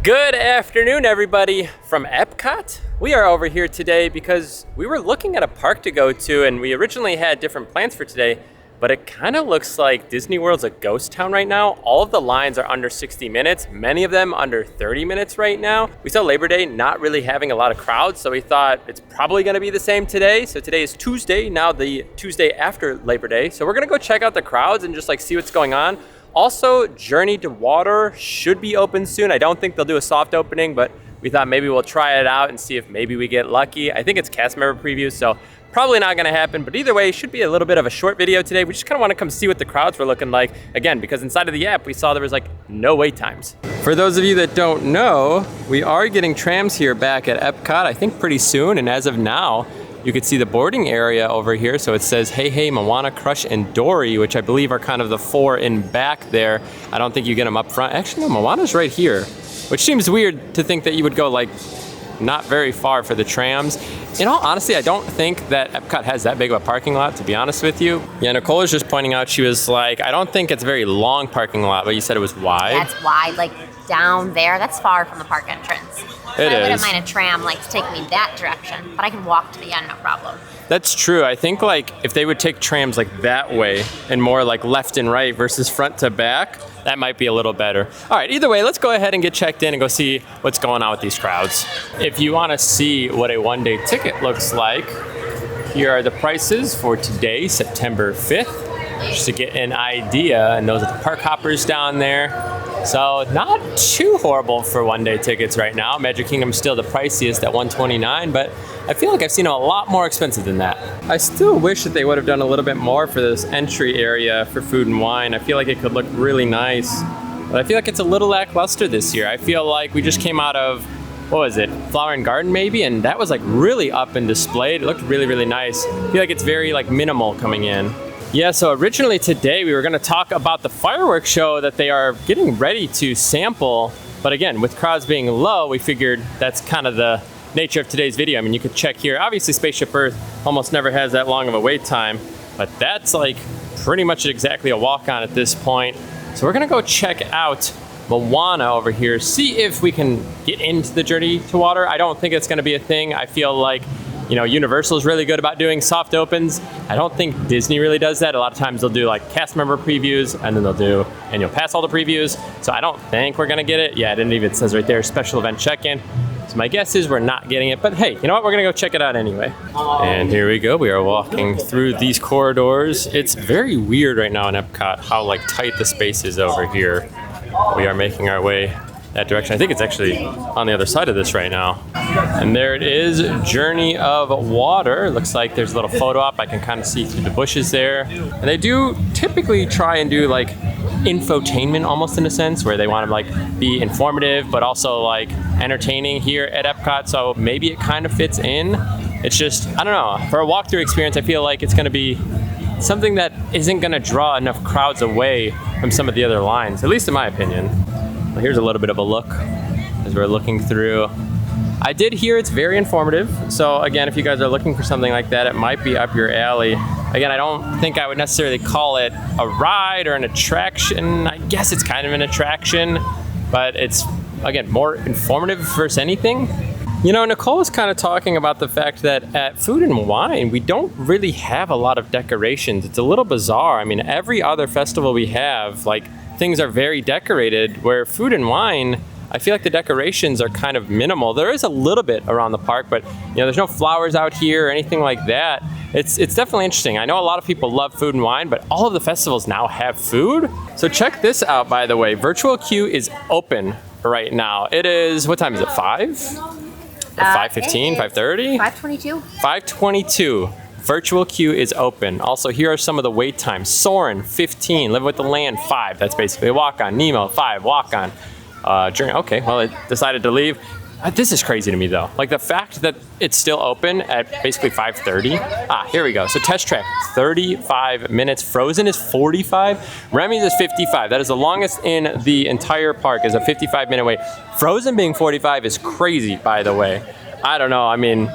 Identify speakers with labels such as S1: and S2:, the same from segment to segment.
S1: Good afternoon, everybody from Epcot. We are over here today because we were looking at a park to go to, and we originally had different plans for today, but it kind of looks like Disney World's a ghost town right now. All of the lines are under 60 minutes, many of them under 30 minutes right now. We saw Labor Day not really having a lot of crowds, so we thought it's probably gonna be the same today. So today is Tuesday, now the Tuesday after Labor Day. So we're gonna go check out the crowds and just like see what's going on. Also, Journey to Water should be open soon. I don't think they'll do a soft opening, but we thought maybe we'll try it out and see if maybe we get lucky. I think it's cast member previews, so probably not gonna happen, but either way, it should be a little bit of a short video today. We just kind of want to come see what the crowds were looking like. Again, because inside of the app, we saw there was like no wait times. For those of you that don't know, we are getting trams here back at Epcot, I think pretty soon, and as of now, you could see the boarding area over here. So it says, Hey Hey, Moana, Crush, and Dory, which I believe are kind of the four in back there. I don't think you get them up front. Actually, no, Moana's right here, which seems weird to think that you would go like not very far for the trams. In all honesty, I don't think that Epcot has that big of a parking lot, to be honest with you. Yeah, Nicole was just pointing out, she was like, I don't think it's a very long parking lot, but you said it was wide.
S2: That's wide, like down there. That's far from the park entrance. So I wouldn't mind a tram like to take me that direction, but I can walk to the end, no problem.
S1: That's true. I think like if they would take trams like that way and more like left and right versus front to back, that might be a little better. All right, either way, let's go ahead and get checked in and go see what's going on with these crowds. If you want to see what a one-day ticket looks like, here are the prices for today, September 5th, just to get an idea. And those are the park hoppers down there. So not too horrible for one-day tickets right now. Magic Kingdom's still the priciest at $129, but I feel like I've seen them a lot more expensive than that. I still wish that they would have done a little bit more for this entry area for food and wine. I feel like it could look really nice, but I feel like it's a little lackluster this year. I feel like we just came out of, what was it, Flower and Garden maybe, and that was like really up and displayed. It looked really, really nice. I feel like it's very like minimal coming in. Yeah, so originally today we were going to talk about the fireworks show that they are getting ready to sample. But again, with crowds being low, we figured that's kind of the nature of today's video. I mean, you could check here. Obviously, Spaceship Earth almost never has that long of a wait time, but that's like pretty much exactly a walk-on at this point. So we're going to go check out Moana over here, see if we can get into the Journey to Water. I don't think it's going to be a thing. I feel like, you know, Universal is really good about doing soft opens. I don't think Disney really does that. A lot of times they'll do like cast member previews and then they'll do annual pass holder previews. So I don't think we're gonna get it. Yeah, it didn't even, it says right there, special event check-in. So my guess is we're not getting it, but hey, you know what? We're gonna go check it out anyway. And here we go. We are walking through these corridors. It's very weird right now in Epcot how like tight the space is over here. We are making our way that direction. I think it's actually on the other side of this right now. And there it is, Journey of Water. Looks like there's a little photo op. I can kind of see through the bushes there. And they do typically try and do like infotainment almost in a sense, where they want to like be informative, but also like entertaining here at Epcot. So maybe it kind of fits in. It's just, I don't know, for a walkthrough experience, I feel like it's gonna be something that isn't gonna draw enough crowds away from some of the other lines, at least in my opinion. Well, here's a little bit of a look as we're looking through. I did hear it's very informative. So again, if you guys are looking for something like that, it might be up your alley. Again, I don't think I would necessarily call it a ride or an attraction. I guess it's kind of an attraction, but it's, again, more informative versus anything. You know, Nicole was kind of talking about the fact that at Food and Wine, we don't really have a lot of decorations. It's a little bizarre. I mean, every other festival we have, like, things are very decorated, where Food and Wine, I feel like the decorations are kind of minimal. There is a little bit around the park, but you know, there's no flowers out here or anything like that. It's definitely interesting. I know a lot of people love Food and Wine, but all of the festivals now have food. So check this out, by the way. Virtual queue is open right now. It is, what time is it, 5? 5:15, 5:30?
S2: 5:22.
S1: 5:22. Virtual queue is open. Also, here are some of the wait times. Soarin, 15. Live with the Land, 5. That's basically a walk-on. Nemo, 5. Walk-on. Journey, okay, well, it decided to leave. This is crazy to me, though. Like, the fact that it's still open at basically 5:30. Here we go. So, Test Track, 35 minutes. Frozen is 45. Remy's is 55. That is the longest in the entire park, is a 55-minute wait. Frozen being 45 is crazy, by the way. I don't know. I mean,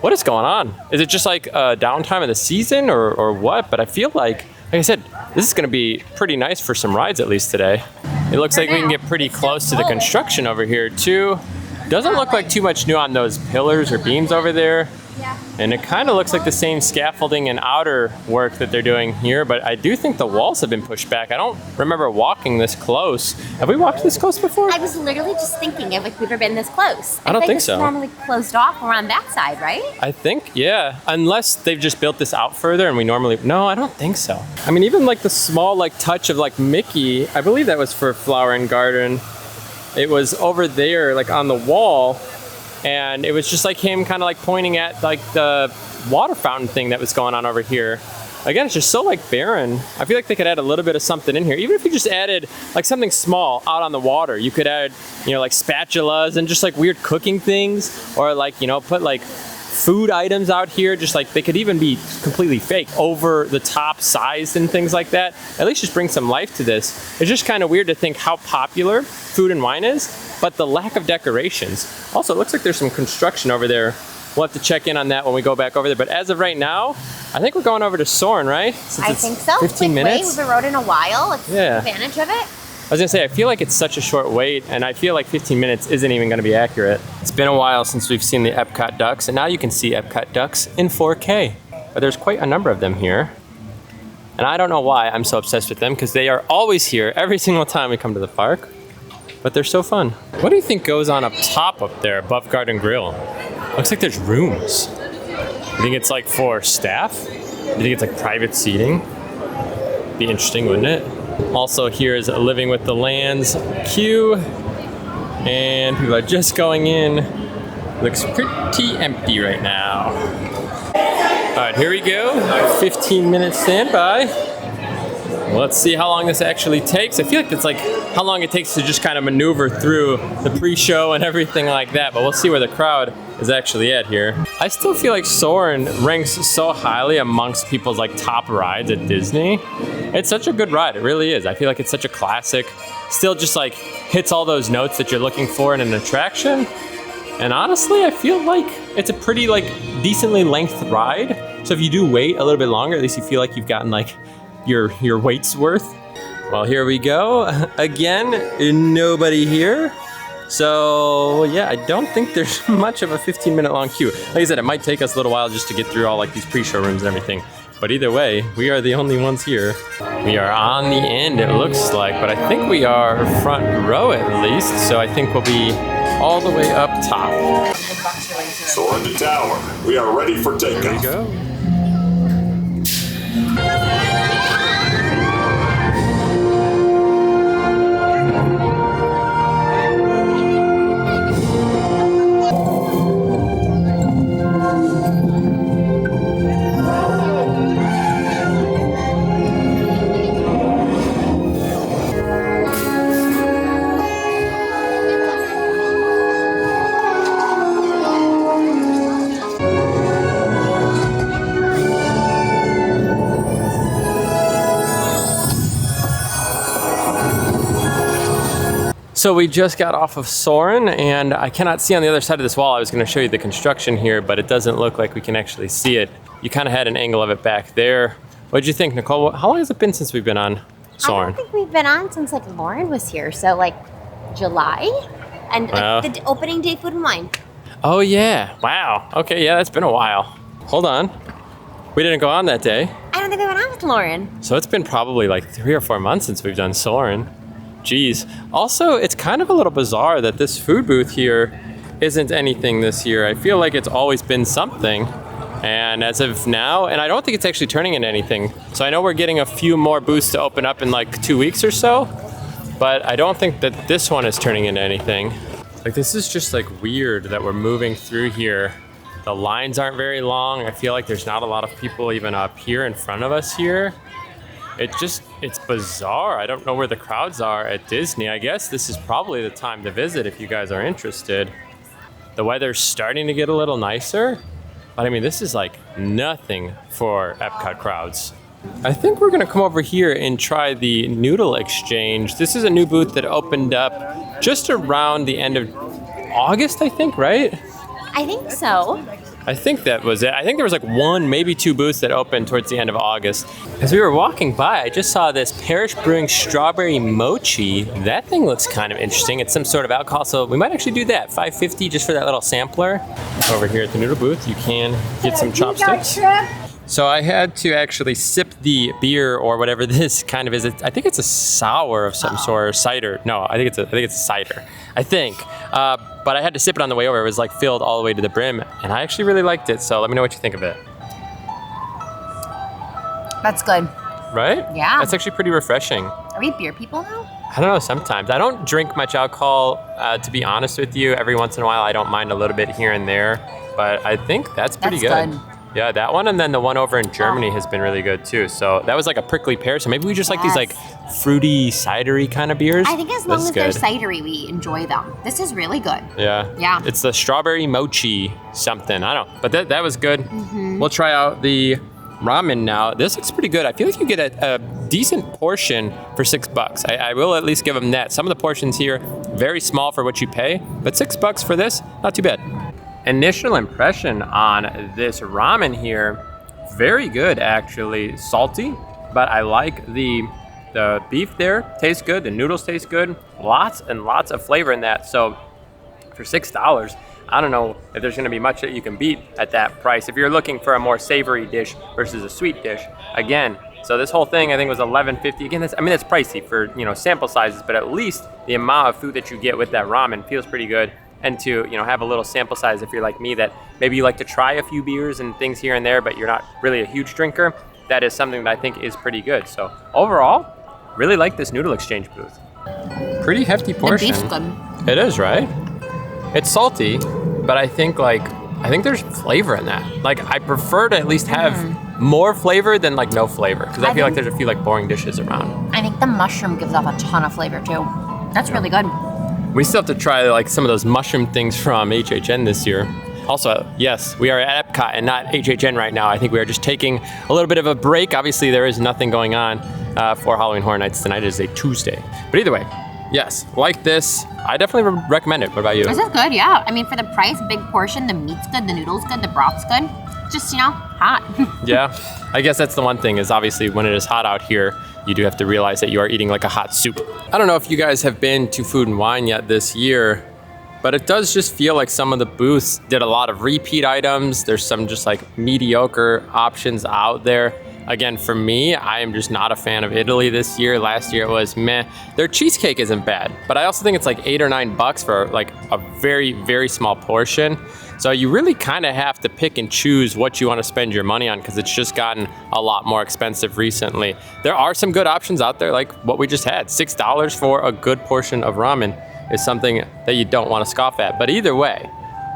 S1: what is going on? Is it just like a downtime of the season or what? But I feel like I said, This is going to be pretty nice for some rides, at least today. It looks like we can get pretty close to the construction over here too. Doesn't look like too much new on those pillars or beams over there.
S2: Yeah.
S1: And it kind of looks like the same scaffolding and outer work that they're doing here, but I do think the walls have been pushed back. I don't remember walking this close. Have we walked this close before?
S2: I was literally just thinking if we've ever been this close.
S1: I don't think so.
S2: It's normally closed off. We're on that side, right?
S1: I think, yeah. Unless they've just built this out further and we normally, no, I don't think so. I mean, even like the small like touch of like Mickey, I believe that was for Flower and Garden. It was over there like on the wall. And it was just like him kind of like pointing at like the water fountain thing that was going on over here. Again, it's just so like barren. I feel like they could add a little bit of something in here. Even if you just added like something small out on the water, you could add, you know, like spatulas and just like weird cooking things, or like, you know, put like food items out here. Just like they could even be completely fake, over the top sized and things like that. At least just bring some life to this. It's just kind of weird to think how popular food and wine is, but the lack of decorations. Also, it looks like there's some construction over there. We'll have to check in on that when we go back over there. But as of right now, I think we're going over to Soarin, right?
S2: Since I think so.
S1: 15 minutes.
S2: We've been rode in a while. Let's take advantage of it.
S1: I was gonna say, I feel like it's such a short wait, and I feel like 15 minutes isn't even gonna be accurate. It's been a while since we've seen the Epcot ducks, and now you can see Epcot ducks in 4K. But there's quite a number of them here. And I don't know why I'm so obsessed with them, because they are always here every single time we come to the park. But they're so fun. What do you think goes on up top up there above Garden Grill? Looks like there's rooms. You think it's like for staff? You think it's like private seating? Be interesting, wouldn't it? Also, here is Living with the Lands queue. And people are just going in. Looks pretty empty right now. All right, here we go. 15-minute standby. Let's see how long this actually takes. I feel like it's like how long it takes to just kind of maneuver through the pre-show and everything like that, but we'll see where the crowd is actually at here. I still feel like Soarin' ranks so highly amongst people's like top rides at Disney. It's such a good ride, it really is. I feel like it's such a classic. Still just like hits all those notes that you're looking for in an attraction. And honestly, I feel like it's a pretty like decently length ride. So if you do wait a little bit longer, at least you feel like you've gotten like your weight's worth. Well, here we go. Again, nobody here. So yeah, I don't think there's much of a 15-minute long queue. Like I said, it might take us a little while just to get through all like these pre-show rooms and everything. But either way, we are the only ones here. We are on the end, it looks like, but I think we are front row at least. So I think we'll be all the way up top.
S3: Soarin' to tower. We are ready for takeoff.
S1: There we go. So we just got off of Soarin', and I cannot see on the other side of this wall. I was going to show you the construction here, but it doesn't look like we can actually see it. You kind of had an angle of it back there. What did you think, Nicole? How long has it been since we've been on Soarin'?
S2: I don't think we've been on since like Lauren was here, so like July, and like, the opening day food and wine.
S1: Oh yeah! Wow. Okay, yeah, that's been a while. Hold on. We didn't go on that day.
S2: I don't think we went on with Lauren.
S1: So it's been probably like 3 or 4 months since we've done Soarin'. Jeez. Also, it's kind of a little bizarre that this food booth here isn't anything this year. I feel like it's always been something. And as of now, and I don't think it's actually turning into anything. So I know we're getting a few more booths to open up in like 2 weeks or so, but I don't think that this one is turning into anything. Like, this is just like weird that we're moving through here. The lines aren't very long. I feel like there's not a lot of people even up here in front of us here. It's bizarre. I don't know where the crowds are at Disney. I guess this is probably the time to visit if you guys are interested. The weather's starting to get a little nicer, but I mean, this is like nothing for Epcot crowds. I think we're gonna come over here and try the Noodle Exchange. This is a new booth that opened up just around the end of August, I think, right?
S2: I think so.
S1: I think that was it. I think there was like 1, maybe 2 booths that opened towards the end of August. As we were walking by, I just saw this Parish Brewing Strawberry Mochi. That thing looks kind of interesting. It's some sort of alcohol, so we might actually do that. $5.50 just for that little sampler. Over here at the noodle booth, you can get some chopsticks. So I had to actually sip the beer or whatever this kind of is. I think it's a sour of some sort, or cider. No, I think it's a cider. I think. But I had to sip it on the way over. It was like filled all the way to the brim, and I actually really liked it. So let me know what you think of it.
S2: That's good.
S1: Right?
S2: Yeah.
S1: That's actually pretty refreshing.
S2: Are we beer people now?
S1: I don't know, sometimes. I don't drink much alcohol, to be honest with you. Every once in a while, I don't mind a little bit here and there, but I think that's pretty good. Yeah, that one, and then the one over in Germany has been really good too. So that was like a prickly pear. So maybe we just like these like fruity, cidery kind of beers.
S2: I think as long as they're cidery, we enjoy them. This is really good.
S1: Yeah.
S2: Yeah.
S1: It's the strawberry mochi something. I don't know, but that was good. We'll try out the ramen now. This looks pretty good. I feel like you get a decent portion for $6. I will at least give them that. Some of the portions here, very small for what you pay, but $6 for this, not too bad. Initial impression on this ramen here, very good actually. Salty, but I like the beef there, tastes good, the noodles taste good, lots and lots of flavor in that. So for $6, I don't know if there's gonna be much that you can beat at that price. If you're looking for a more savory dish versus a sweet dish, again, so this whole thing I think was $11.50. Again, that's pricey for, sample sizes, but at least the amount of food that you get with that ramen feels pretty good. And to have a little sample size if you're like me, that maybe you like to try a few beers and things here and there, but you're not really a huge drinker, that is something that I think is pretty good. So overall, really like this noodle exchange booth. Pretty hefty portion.
S2: The beef's good.
S1: It is, right? It's salty, but I think there's flavor in that. Like I prefer to at least have more flavor than like no flavor, because I feel like there's a few like boring dishes around.
S2: I think the mushroom gives off a ton of flavor too. That's really good.
S1: We still have to try like some of those mushroom things from HHN this year. Also, yes, we are at Epcot and not HHN right now. I think we are just taking a little bit of a break. Obviously, there is nothing going on for Halloween Horror Nights tonight. It is a Tuesday. But either way, yes, like this. I definitely recommend it. What about you?
S2: This is good, yeah. I mean, for the price, big portion, the meat's good, the noodle's good, the broth's good. Just, hot.
S1: Yeah, I guess that's the one thing is obviously when it is hot out here, you do have to realize that you are eating like a hot soup. I don't know if you guys have been to Food and Wine yet this year, but it does just feel like some of the booths did a lot of repeat items. There's some just like mediocre options out there. Again, for me, I am just not a fan of Italy this year. Last year it was meh. Their cheesecake isn't bad, but I also think it's like $8 or $9 for like a very, very small portion. So you really kind of have to pick and choose what you want to spend your money on, because it's just gotten a lot more expensive recently. There are some good options out there, like what we just had. $6 for a good portion of ramen is something that you don't want to scoff at. But either way,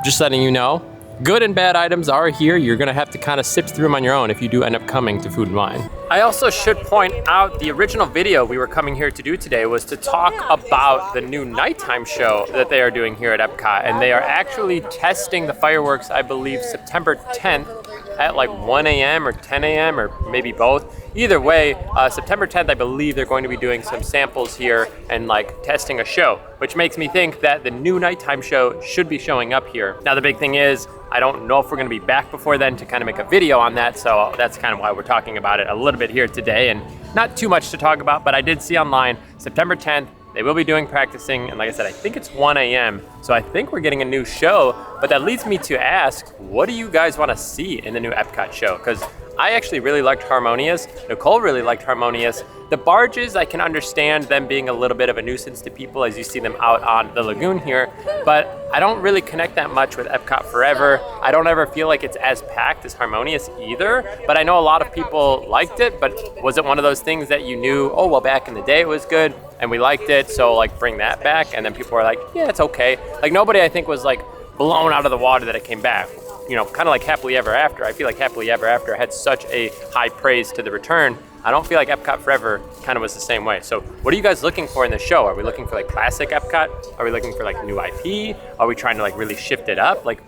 S1: just letting you know, good and bad items are here. You're gonna have to kind of sift through them on your own if you do end up coming to Food and Wine. I also should point out the original video we were coming here to do today was to talk about the new nighttime show that they are doing here at Epcot. And they are actually testing the fireworks, I believe, September 10th at like 1 a.m. or 10 a.m. or maybe both. Either way, September 10th, I believe they're going to be doing some samples here and like testing a show, which makes me think that the new nighttime show should be showing up here. Now, the big thing is, I don't know if we're gonna be back before then to kind of make a video on that, so that's kind of why we're talking about it a little bit here today, and not too much to talk about, but I did see online, September 10th, they will be doing practicing, and like I said, I think it's 1 a.m., so I think we're getting a new show, but that leads me to ask, what do you guys wanna see in the new Epcot show? Because I actually really liked Harmonious. Nicole really liked Harmonious. The barges, I can understand them being a little bit of a nuisance to people as you see them out on the lagoon here, but I don't really connect that much with Epcot Forever. I don't ever feel like it's as packed as Harmonious either, but I know a lot of people liked it, but was it one of those things that you knew, oh, well, back in the day it was good and we liked it, so like bring that back, and then people were like, yeah, it's okay. Like nobody I think was like blown out of the water that it came back. Kind of like Happily Ever After. I feel like Happily Ever After had such a high praise to the return. I don't feel like Epcot Forever kind of was the same way. So what are you guys looking for in the show? Are we looking for like classic Epcot? Are we looking for like new IP? Are we trying to like really shift it up? Like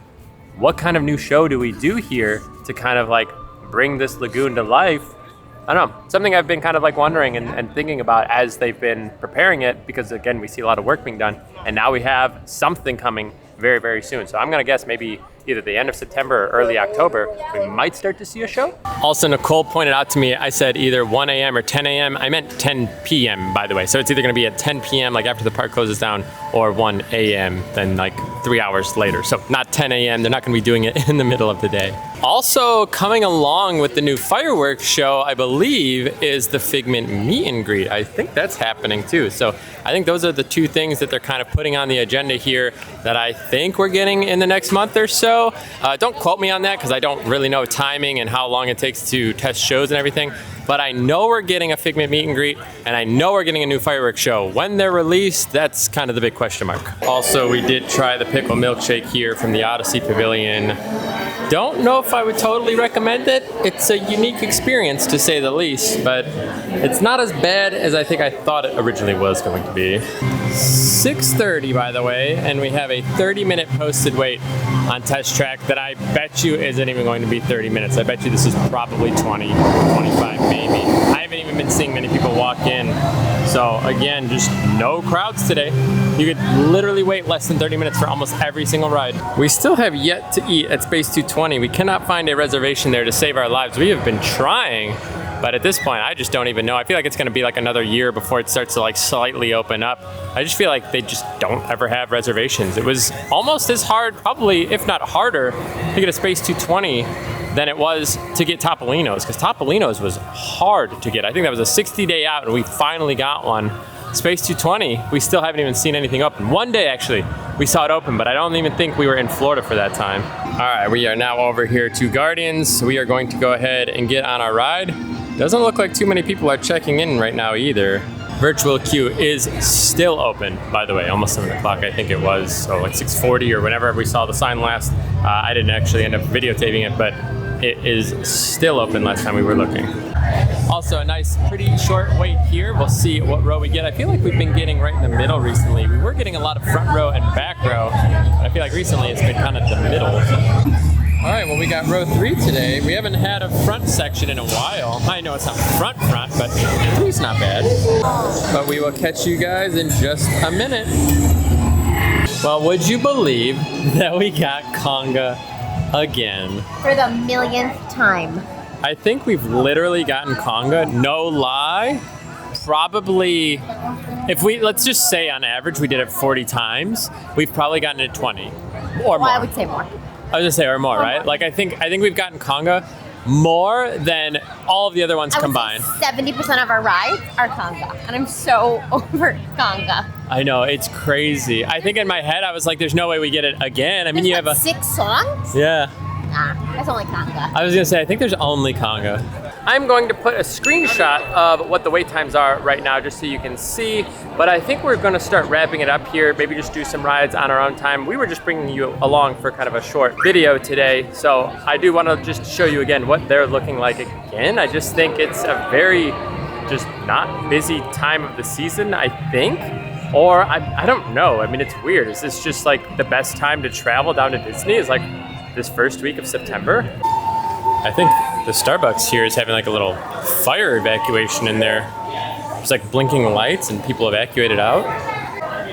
S1: what kind of new show do we do here to kind of like bring this lagoon to life? I don't know, something I've been kind of like wondering and thinking about as they've been preparing it, because again, we see a lot of work being done. and now we have something coming very, very soon. So I'm gonna guess maybe either the end of September or early October, we might start to see a show. Also, Nicole pointed out to me, I said either 1 a.m. or 10 a.m. I meant 10 p.m. by the way. So it's either gonna be at 10 p.m. like after the park closes down, or 1 a.m. then like 3 hours later. So not 10 a.m. They're not gonna be doing it in the middle of the day. Also coming along with the new fireworks show, I believe, is the Figment meet and greet. I think that's happening too. So I think those are the two things that they're kind of putting on the agenda here that I think we're getting in the next month or so. Don't quote me on that because I don't really know timing and how long it takes to test shows and everything. But I know we're getting a Figment meet and greet, and I know we're getting a new fireworks show. When they're released, that's kind of the big question mark. Also, we did try the pickle milkshake here from the Odyssey Pavilion. Don't know if I would totally recommend it. It's a unique experience to say the least, but it's not as bad as I think I thought it originally was going to be. 6:30 by the way, and we have a 30-minute posted wait on Test Track that I bet you isn't even going to be 30 minutes. I bet you this is probably 20, 25 maybe. I haven't even been seeing many people walk in. So again, just no crowds today. You could literally wait less than 30 minutes for almost every single ride. We still have yet to eat at Space 220. We cannot find a reservation there to save our lives. We have been trying, but at this point, I just don't even know. I feel like it's gonna be like another year before it starts to like slightly open up. I just feel like they just don't ever have reservations. It was almost as hard, probably, if not harder, to get a Space 220 than it was to get Topolino's, because Topolino's was hard to get. I think that was a 60-day out and we finally got one. Space 220, we still haven't even seen anything open. One day actually, we saw it open, but I don't even think we were in Florida for that time. All right, we are now over here to Guardians. We are going to go ahead and get on our ride. Doesn't look like too many people are checking in right now either. Virtual queue is still open, by the way, almost 7 o'clock I think it was, so like 6:40 or whenever we saw the sign last. I didn't actually end up videotaping it, but it is still open last time we were looking. Also a nice, pretty short wait here. We'll see what row we get. I feel like we've been getting right in the middle recently. We were getting a lot of front row and back row, but I feel like recently it's been kind of the middle. All right, well, we got row 3 today. We haven't had a front section in a while. I know it's not front, but 3's not bad. But we will catch you guys in just a minute. Well, would you believe that we got Conga again?
S2: For the millionth time.
S1: I think we've literally gotten Conga, no lie, probably, let's just say on average we did it 40 times, we've probably gotten it 20 or more.
S2: I would say more.
S1: I was gonna say or more, right? Like I think we've gotten Conga more than all of the other ones combined.
S2: 70% of our rides are Conga, and I'm so over Conga.
S1: I know, it's crazy. I think in my head I was like, there's no way we get it again. I mean, you have
S2: 6 songs?
S1: Yeah.
S2: Nah, that's only Conga.
S1: I was gonna say, I think there's only Conga. I'm going to put a screenshot of what the wait times are right now just so you can see, but I think we're gonna start wrapping it up here, maybe just do some rides on our own time. We were just bringing you along for kind of a short video today, so I do wanna just show you again what they're looking like again. I just think it's a very just not busy time of the season, I think. Or I don't know, I mean, it's weird. Is this just like the best time to travel down to Disney is like this first week of September? I think the Starbucks here is having like a little fire evacuation in there. There's like blinking lights and people evacuated out.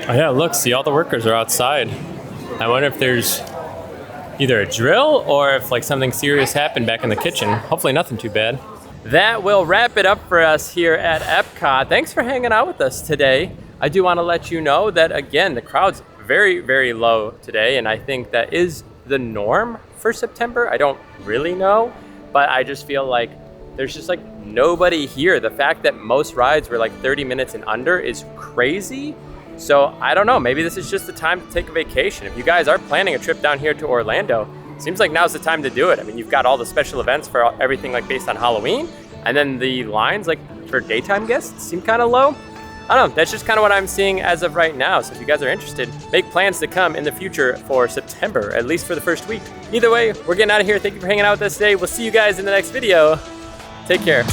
S1: Oh yeah, look, see, all the workers are outside. I wonder if there's either a drill or if like something serious happened back in the kitchen. Hopefully nothing too bad. That will wrap it up for us here at Epcot. Thanks for hanging out with us today. I do want to let you know that, again, the crowd's very, very low today, and I think that is the norm for September. I don't really know, but I just feel like there's just like nobody here. The fact that most rides were like 30 minutes and under is crazy. So I don't know, maybe this is just the time to take a vacation. If you guys are planning a trip down here to Orlando, seems like now's the time to do it. I mean, you've got all the special events for everything like based on Halloween, and then the lines like for daytime guests seem kind of low. I don't know, that's just kind of what I'm seeing as of right now. So if you guys are interested, make plans to come in the future for September, at least for the first week. Either way, we're getting out of here. Thank you for hanging out with us today. We'll see you guys in the next video. Take care.